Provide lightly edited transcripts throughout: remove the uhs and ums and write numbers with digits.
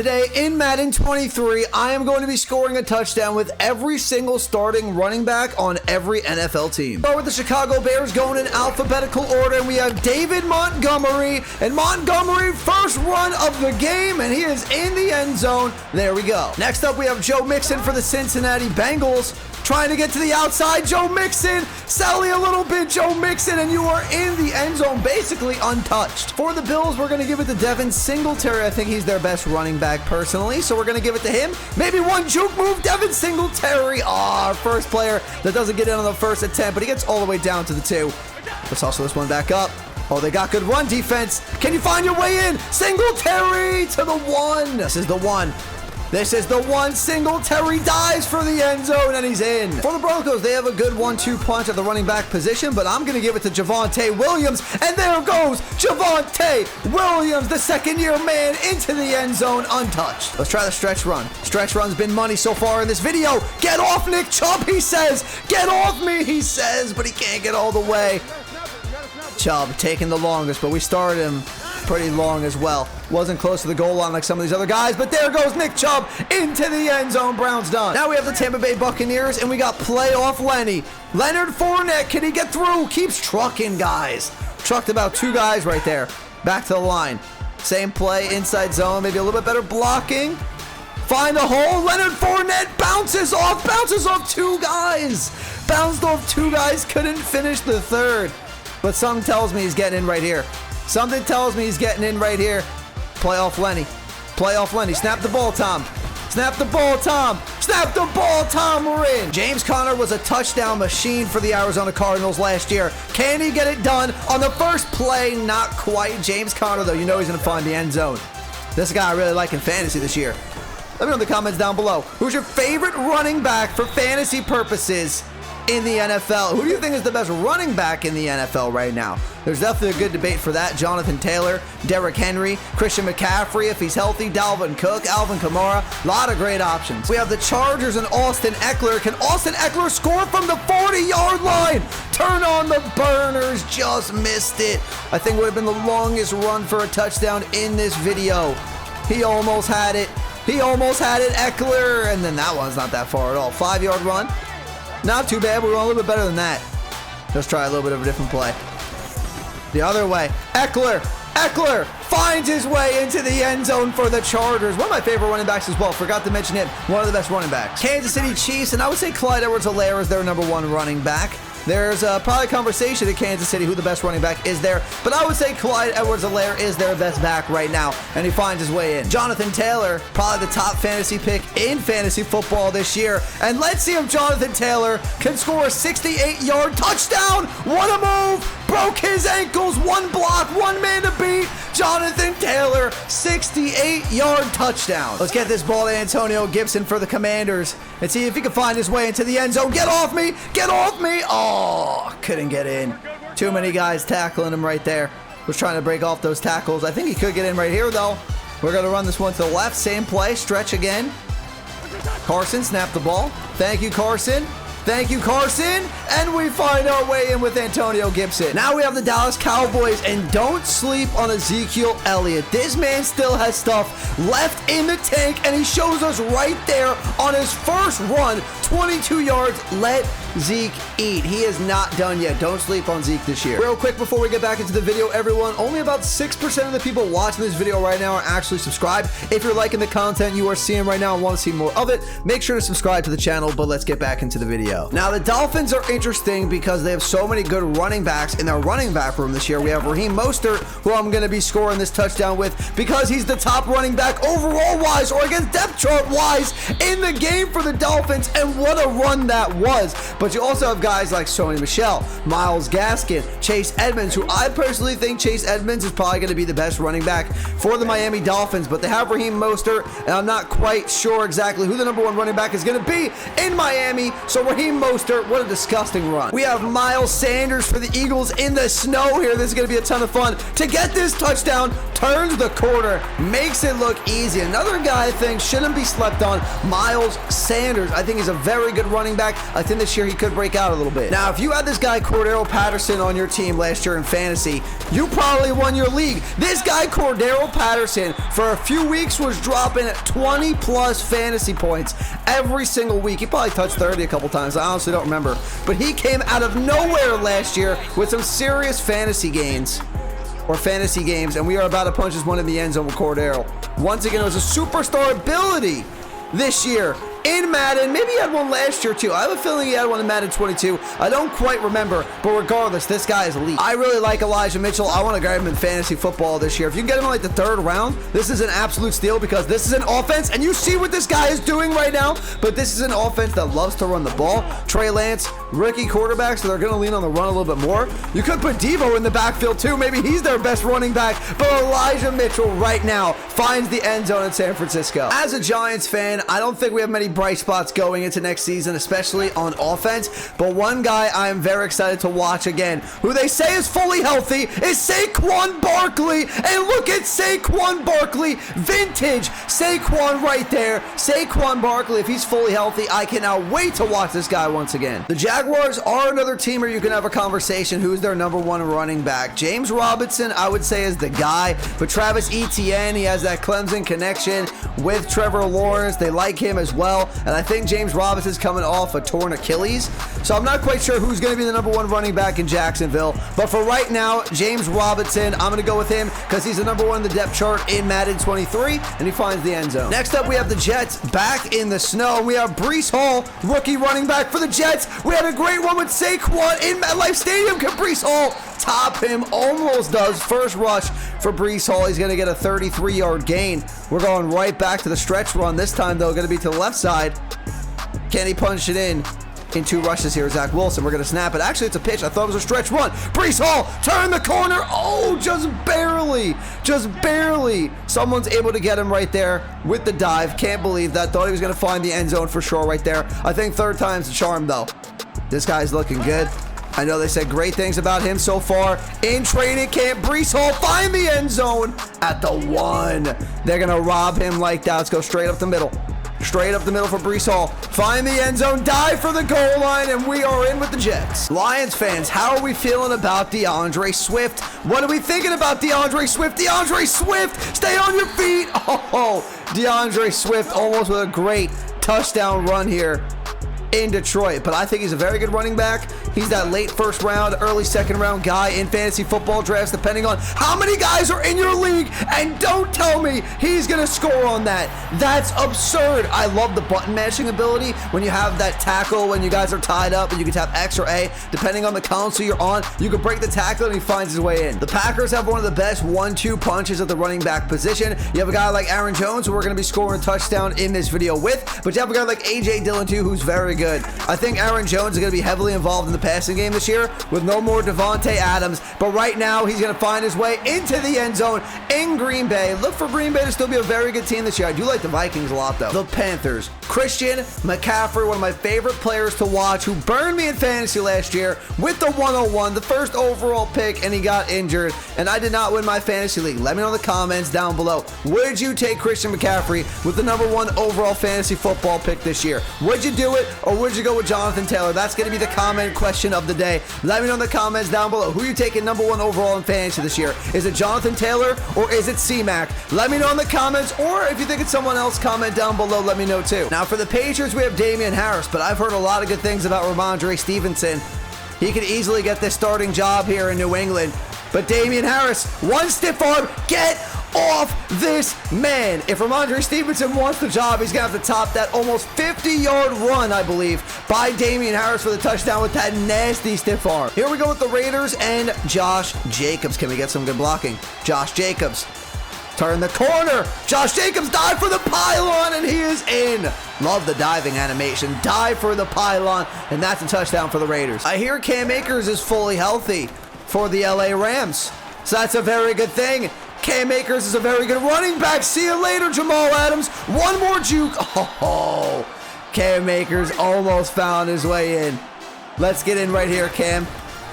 Today in Madden 23, I am going to be scoring a touchdown with every single starting running back on every NFL team. Start with the Chicago Bears going in alphabetical order, and we have David Montgomery. And Montgomery, first run of the game, and he is in the end zone. There we go. Next up, we have Joe Mixon for the Cincinnati Bengals. Trying to get to the outside, Joe Mixon. Sally a little bit, Joe Mixon, and you are in the end zone, basically untouched. For the Bills, we're going to give it to Devin Singletary. I think he's their best running back personally, so we're going to give it to him. Maybe one juke move, Devin Singletary. Our first player that doesn't get in on the first attempt, but he gets all the way down to the 2. Let's hustle this one back up. Oh, they got good run defense. Can you find your way in? Singletary to the 1. This is the 1. This is the 1. Singletary dives for the end zone, and he's in. For the Broncos, they have a good 1-2 punch at the running back position, but I'm going to give it to Javonte Williams, and there goes Javonte Williams, the second-year man, into the end zone untouched. Let's try the stretch run. Stretch run's been money so far in this video. Get off Nick Chubb, he says. Get off me, he says, but he can't get all the way. Chubb taking the longest, but we started him pretty long as well. Wasn't close to the goal line like some of these other guys, but there goes Nick Chubb into the end zone. Browns done. Now we have the Tampa Bay Buccaneers, and we got playoff Lenny. Leonard Fournette, can he get through? Keeps trucking guys. Trucked about 2 guys right there. Back to the line. Same play, inside zone, maybe a little bit better blocking. Find a hole. Leonard Fournette bounces off 2 guys. Bounced off 2 guys, couldn't finish the third. But something tells me he's getting in right here. Something tells me he's getting in right here. Playoff Lenny. Playoff Lenny. Snap the ball, Tom. Snap the ball, Tom. Snap the ball, Tom. We're in. James Conner was a touchdown machine for the Arizona Cardinals last year. Can he get it done on the first play? Not quite. James Conner, though, you know he's going to find the end zone. This guy I really like in fantasy this year. Let me know in the comments down below. Who's your favorite running back for fantasy purposes in the NFL? Who do you think is the best running back in the NFL right now? There's definitely a good debate for that. Jonathan Taylor, Derrick Henry, Christian McCaffrey if he's healthy, Dalvin Cook, Alvin Kamara. A lot of great options. We have the Chargers and Austin Eckler. Can Austin Eckler score from the 40-yard line? Turn on the burners. Just missed it. I think would have been the longest run for a touchdown in this video. He almost had it. He almost had it, Eckler. And then that one's not that far at all. 5-yard run. Not too bad. We're a little bit better than that. Let's try a little bit of a different play. The other way. Eckler finds his way into the end zone for the Chargers. One of my favorite running backs as well. Forgot to mention him. One of the best running backs. Kansas City Chiefs, and I would say Clyde Edwards-Helaire is their #1 running back. There's probably a conversation in Kansas City who the best running back is there, but I would say Clyde Edwards-Helaire is their best back right now, and he finds his way in. Jonathan Taylor, probably the top fantasy pick in fantasy football this year, and let's see if Jonathan Taylor can score a 68-yard touchdown. What a move! Broke his ankles, 1 block, 1 man to beat. Jonathan Taylor, 68-yard touchdown. Let's get this ball to Antonio Gibson for the Commanders and see if he can find his way into the end zone. Get off me! Get off me! Oh, couldn't get in. Too many guys tackling him right there. Was trying to break off those tackles. I think he could get in right here, though. We're going to run this one to the left. Same play. Stretch again. Carson, snap the ball. Thank you, Carson. Thank you, Carson. And we find our way in with Antonio Gibson. Now we have the Dallas Cowboys, and don't sleep on Ezekiel Elliott. This man still has stuff left in the tank, and he shows us right there on his first run, 22 yards. Let Zeke eat. He is not done yet. Don't sleep on Zeke this year. Real quick before we get back into the video, everyone, only about 6% of the people watching this video right now are actually subscribed. If you're liking the content you are seeing right now and want to see more of it, make sure to subscribe to the channel, but let's get back into the video. Now, the Dolphins are interesting because they have so many good running backs in their running back room this year. We have Raheem Mostert, who I'm going to be scoring this touchdown with because he's the top running back overall-wise or against depth chart-wise in the game for the Dolphins, and what a run that was. But you also have guys like Sony Michel, Myles Gaskin, Chase Edmonds, who I personally think Chase Edmonds is probably going to be the best running back for the Miami Dolphins. But they have Raheem Mostert, and I'm not quite sure exactly who the #1 running back is going to be in Miami. So Raheem Mostert, what a disgusting run. We have Miles Sanders for the Eagles in the snow here. This is going to be a ton of fun. To get this touchdown, turns the corner, makes it look easy. Another guy I think shouldn't be slept on, Miles Sanders. I think he's a very good running back. I think this year he could break out a little bit. Now, if you had this guy Cordero Patterson on your team last year in fantasy, you probably won your league. This guy Cordero Patterson for a few weeks was dropping 20 plus fantasy points every single week. He probably touched 30 a couple times. I honestly don't remember, but he came out of nowhere last year with some serious fantasy gains or fantasy games, and we are about to punch this one in the end zone with Cordero. Once again, it was a superstar ability this year in Madden. Maybe he had one last year too. I have a feeling he had one in Madden 22. I don't quite remember, but regardless, this guy is elite. I really like Elijah Mitchell. I want to grab him in fantasy football this year. If you can get him in like the 3rd round, this is an absolute steal because this is an offense, and you see what this guy is doing right now, but this is an offense that loves to run the ball. Trey Lance, rookie quarterback, so they're going to lean on the run a little bit more. You could put Devo in the backfield too. Maybe he's their best running back, but Elijah Mitchell right now finds the end zone in San Francisco. As a Giants fan, I don't think we have many bright spots going into next season, especially on offense, but one guy I am very excited to watch again, who they say is fully healthy, is Saquon Barkley. And look at Saquon Barkley, vintage Saquon right there. Saquon Barkley, if he's fully healthy, I cannot wait to watch this guy once again. The Jaguars are another team where you can have a conversation who's their #1 running back. James Robinson, I would say, is the guy, but Travis Etienne, he has that Clemson connection with Trevor Lawrence. They like him as well, and I think James Robinson's coming off a torn Achilles, so I'm not quite sure who's going to be the #1 running back in Jacksonville, but for right now, James Robinson, I'm going to go with him because he's the #1 in the depth chart in Madden 23, and he finds the end zone. Next up, we have the Jets back in the snow. We have Breece Hall, rookie running back for the Jets. We had a great one with Saquon in MetLife Stadium. Can Breece Hall top him? Almost does. First rush for Breece Hall. He's going to get a 33-yard gain. We're going right back to the stretch run. This time, though, going to be to the left side. Can he punch it in 2 rushes here? Zach Wilson, we're going to snap it. Actually, it's a pitch. I thought it was a stretch run. Breece Hall, turn the corner. Oh, just barely. Just barely. Someone's able to get him right there with the dive. Can't believe that. Thought he was going to find the end zone for sure right there. I think 3rd time's the charm, though. This guy's looking good. I know they said great things about him so far in training camp. Breece Hall find the end zone at the 1. They're going to rob him like that. Let's go straight up the middle. Straight up the middle for Breece Hall. Find the end zone, dive for the goal line, and we are in with the Jets. Lions fans, how are we feeling about DeAndre Swift? What are we thinking about DeAndre Swift? DeAndre Swift, stay on your feet. Oh, DeAndre Swift almost with a great touchdown run here in Detroit, but I think he's a very good running back. He's that late 1st round, early 2nd round guy in fantasy football drafts, depending on how many guys are in your league, and don't tell me he's gonna score on that. That's absurd. I love the button mashing ability when you have that tackle, when you guys are tied up and you can tap X or A, depending on the console you're on, you can break the tackle and he finds his way in. The Packers have one of the best 1-2 punches at the running back position. You have a guy like Aaron Jones, who we're gonna be scoring a touchdown in this video with, but you have a guy like AJ Dillon too, who's very good. I think Aaron Jones is going to be heavily involved in the passing game this year with no more Davante Adams, but right now he's going to find his way into the end zone in Green Bay. Look for Green Bay to still be a very good team this year. I do like the Vikings a lot, though. The Panthers. Christian McCaffrey, one of my favorite players to watch, who burned me in fantasy last year with the 101, the 1st overall pick, and he got injured, and I did not win my fantasy league. Let me know in the comments down below. Would you take Christian McCaffrey with the #1 overall fantasy football pick this year? Would you do it, or would you go with Jonathan Taylor? That's going to be the comment question of the day. Let me know in the comments down below. Who are you taking #1 overall in fantasy this year? Is it Jonathan Taylor or is it C-Mac? Let me know in the comments, or if you think it's someone else, comment down below. Let me know too. Now for the Patriots, we have Damian Harris, but I've heard a lot of good things about Ramondre Stevenson. He could easily get this starting job here in New England. But Damian Harris, one stiff arm, get off this man. If Ramondre Stevenson wants the job, he's going to have to top that almost 50-yard run, I believe, by Damian Harris for the touchdown with that nasty stiff arm. Here we go with the Raiders and Josh Jacobs. Can we get some good blocking? Josh Jacobs. Turn the corner. Josh Jacobs dive for the pylon, and he is in. Love the diving animation. Dive for the pylon, and that's a touchdown for the Raiders. I hear Cam Akers is fully healthy for the LA Rams, so that's a very good thing. Cam Akers is a very good running back. See you later, Jamal Adams. One more juke. Oh, Cam Akers almost found his way in. Let's get in right here, Cam.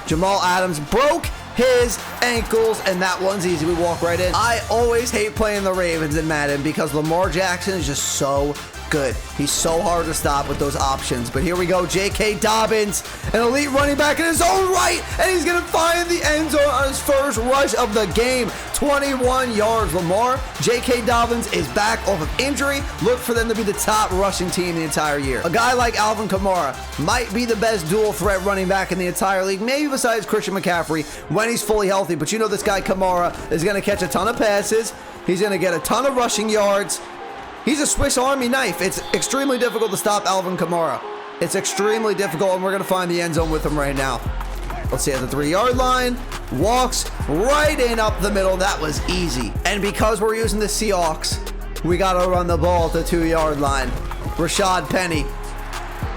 Jamal Adams broke his ankles, and that one's easy. We walk right in. I always hate playing the Ravens in Madden because Lamar Jackson is just so good. He's so hard to stop with those options. But here we go. J.K. Dobbins, an elite running back in his own right, and he's going to find the end zone on his first rush of the game. 21 yards. Lamar, J.K. Dobbins is back off of injury. Look for them to be the top rushing team the entire year. A guy like Alvin Kamara might be the best dual threat running back in the entire league, maybe besides Christian McCaffrey when he's fully healthy. But you know this guy Kamara is going to catch a ton of passes. He's going to get a ton of rushing yards. He's a Swiss Army knife. It's extremely difficult to stop Alvin Kamara. It's extremely difficult, and we're going to find the end zone with him right now. Let's see, at the 3-yard line, walks right in up the middle. That was easy. And because we're using the Seahawks, we got to run the ball at the 2-yard line. Rashad Penny.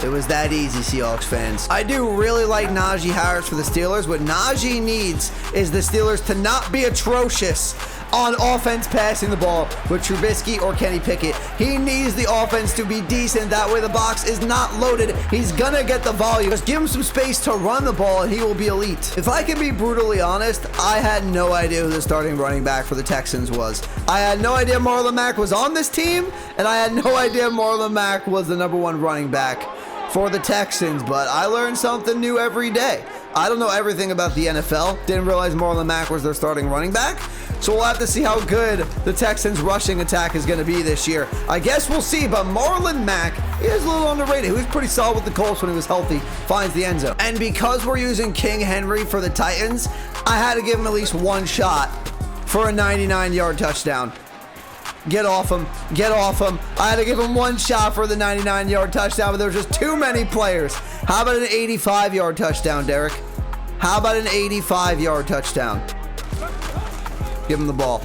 It was that easy, Seahawks fans. I do really like Najee Harris for the Steelers. What Najee needs is the Steelers to not be atrocious on offense passing the ball with Trubisky or Kenny Pickett. He needs the offense to be decent. That way the box is not loaded. He's gonna get the volume. Just give him some space to run the ball and he will be elite. If I can be brutally honest, I had no idea who the starting running back for the Texans was. I had no idea Marlon Mack was on this team, and I had no idea Marlon Mack was the #1 running back for the Texans, but I learned something new every day. I don't know everything about the NFL. Didn't realize Marlon Mack was their starting running back. So we'll have to see how good the Texans' rushing attack is going to be this year. I guess we'll see, but Marlon Mack is a little underrated. He was pretty solid with the Colts when he was healthy. Finds the end zone. And because we're using King Henry for the Titans, I had to give him at least one shot for a 99-yard touchdown. Get off him. Get off him. I had to give him one shot for the 99-yard touchdown, but there were just too many players. How about an 85-yard touchdown, Derek? How about an 85-yard touchdown? Give him the ball.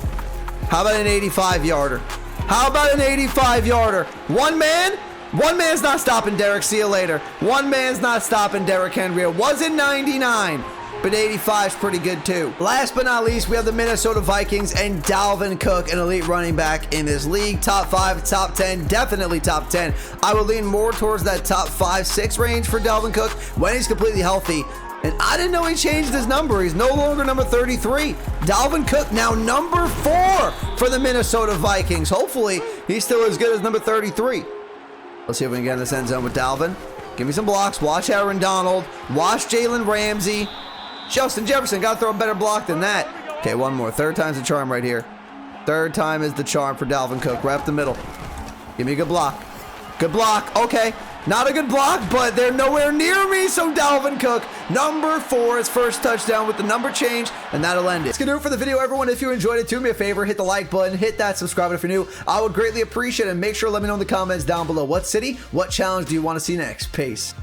How about an 85-yarder? How about an 85-yarder? One man? One man's not stopping Derek. See you later. One man's not stopping Derek Henry. It wasn't 99. But 85 is pretty good too. Last but not least, we have the Minnesota Vikings and Dalvin Cook, an elite running back in this league. Top 5, top 10, definitely top 10. I would lean more towards that top 5, 6 range for Dalvin Cook when he's completely healthy. And I didn't know he changed his number. He's no longer number 33. Dalvin Cook now number 4 for the Minnesota Vikings. Hopefully, he's still as good as number 33. Let's see if we can get in this end zone with Dalvin. Give me some blocks. Watch Aaron Donald. Watch Jalen Ramsey. Justin Jefferson got to throw a better block than that. Okay, one more. Third time's the charm right here. Third time is the charm for Dalvin Cook. Right up the middle. Give me a good block. Good block. Okay. Not a good block, but they're nowhere near me. So Dalvin Cook, number 4, his first touchdown with the number change, and that'll end it. That's going to do it for the video, everyone. If you enjoyed it, do me a favor, hit the like button, hit that subscribe button if you're new. I would greatly appreciate it. And make sure to let me know in the comments down below what city, what challenge do you want to see next. Peace.